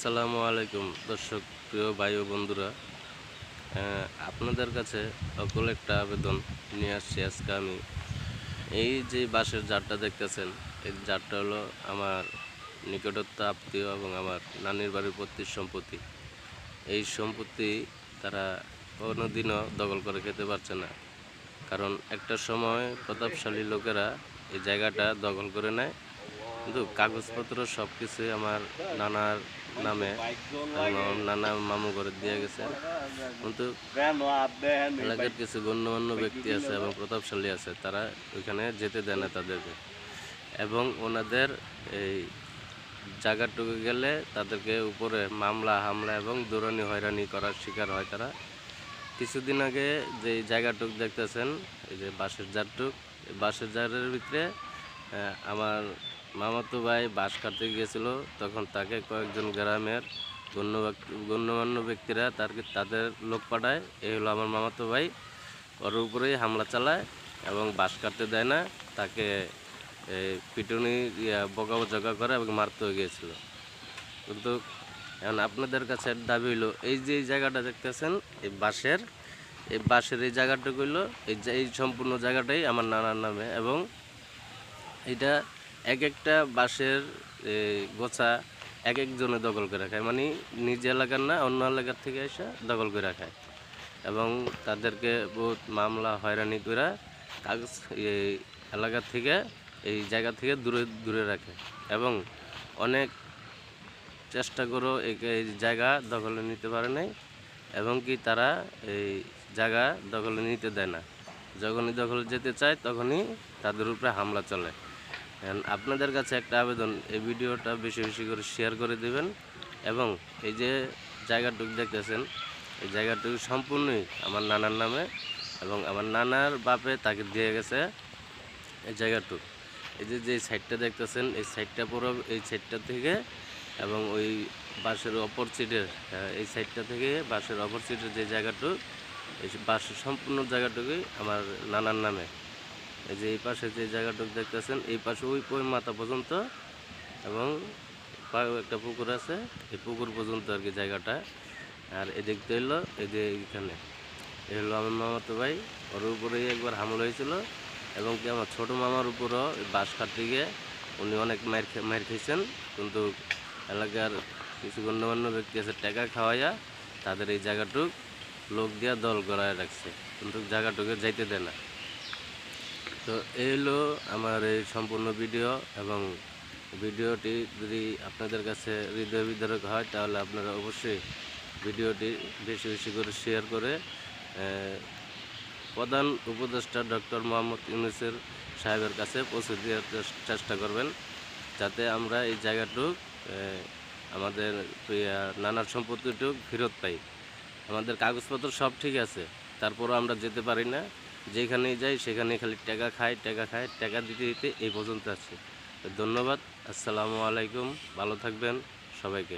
আসসালামু আলাইকুম দর্শক, প্রিয় ভাই ও বন্ধুরা, আপনাদের কাছে অকল একটা আবেদন নিয়ে আসছি আজকে আমি। এই যে বাঁশের জারটা দেখতেছেন, এই জারটা হলো আমার নিকটস্থ আত্মীয় এবং আমার নানির বাড়ির পৈতৃক সম্পত্তি। এই সম্পত্তি তারা কোনোদিনও দখল করে খেতে পারছে না, কারণ একটা সময় প্রতাপশালী লোকেরা এই জায়গাটা দখল করে নেয়। কিন্তু কাগজপত্র সব কিছুই আমার নানার নামে এবং আমার নানা মামু ঘরে দিয়ে গেছে। কিন্তু এলাকার কিছু গণ্যমান্য ব্যক্তি আছে এবং প্রতাপশালী আছে, তারা ওইখানে যেতে দেয় না তাদেরকে, এবং ওনাদের এই জায়গাটুকু গেলে তাদেরকে উপরে মামলা হামলা এবং দৌড়ানি হয়রানি করার শিকার হয় তারা। কিছুদিন আগে যে জায়গাটুক দেখতেছেন, এই যে বাঁশের জারটুক, এই বাঁশের জারের ভিতরে আমার মামাতো ভাই বাঁশ কাটতে গিয়েছিল। তখন তাকে কয়েকজন গ্রামের গণ্যমান্য ব্যক্তিরা তাদের লোক পাঠায়। এই হলো আমার মামাতো ভাই, ওর উপরেই হামলা চালায় এবং বাঁশ কাটতে দেয় না, তাকে পিটুনি বকাবকা করে এবং মারতেও গিয়েছিল। কিন্তু এখন আপনাদের কাছে দাবি হইলো, এই যে এই জায়গাটা দেখতেছেন, এই বাঁশের এই জায়গাটুকু হইলো এই সম্পূর্ণ জায়গাটাই আমার নানার নামে, এবং এটা এক একটা বাঁশের গোছা এক একজনে দখল করে রাখায়, মানে নিজ এলাকার না, অন্য এলাকার থেকে এসে দখল করে রাখায় এবং তাদেরকে বহুত মামলা হয়রানি করে কাগজ এই এলাকা থেকে এই জায়গা থেকে দূরে দূরে রাখে, এবং অনেক চেষ্টা করেও এই জায়গা দখলে নিতে পারে নাই, এবং কি তারা এই জায়গা দখলে নিতে দেয় না। যখনই দখলে যেতে চায় তখনই তাদের উপরে হামলা চলে। আপনাদের কাছে একটা আবেদন, এই ভিডিওটা বেশি বেশি করে শেয়ার করে দেবেন, এবং এই যে জায়গাটুকু দেখতেছেন, এই জায়গাটুকু সম্পূর্ণই আমার নানার নামে, এবং আমার নানার বাপে তাকে দিয়ে গেছে এই জায়গাটুকু। এই যে সাইডটা দেখতেছেন, এই সাইডটা পুরো এই সাইডটা থেকে এবং ওই বাঁশের অপর সিটের এই সাইডটা থেকে বাঁশের অপর সিটের যে জায়গাটুকু, এই বাঁশের সম্পূর্ণ জায়গাটুকুই আমার নানার নামে। এই যে এই পাশে যে জায়গাটুকু দেখতেছেন, এই পাশে ওই মাথা পর্যন্ত, এবং একটা পুকুর আছে, এই পুকুর পর্যন্ত আর কি জায়গাটা। আর এদিক দিয়ে হলো এই যে এইখানে, এই হলো আমার মামাতো ভাই, ওর উপরেই একবার হামলা হয়েছিল, এবং কি আমার ছোটো মামার উপরও বাঁশ কাটতে গিয়ে উনি অনেক মার খেয়েছেন। কিন্তু এলাকার কিছু গণ্যমান্য ব্যক্তি আছে, টাকা খাওয়াইয়া তাদের এই জায়গাটুক লোক দিয়া দল গড়ায় রাখছে, কিন্তু জায়গাটুকে যাইতে দেয় না। তো এই হলো আমার এই সম্পূর্ণ ভিডিও, এবং ভিডিওটি যদি আপনাদের কাছে হৃদয় বিদারক হয় তাহলে আপনারা অবশ্যই ভিডিওটি বেশি বেশি করে শেয়ার করে প্রধান উপদেষ্টা ডক্টর মোহাম্মদ ইউনূসের সাহেবের কাছে পৌঁছে দেওয়ার চেষ্টা করবেন, যাতে আমরা এই জায়গাটুক আমাদের নানার সম্পত্তিটুক ফেরত পাই। আমাদের কাগজপত্র সব ঠিক আছে, তারপরও আমরা যেতে পারি না। যেখানেই যাই সেখানেই খালি টাকা খায়, টাকা দিতে দিতে এই পর্যন্ত আছে। ধন্যবাদ। আসসালামু আলাইকুম, ভালো থাকবেন সবাইকে।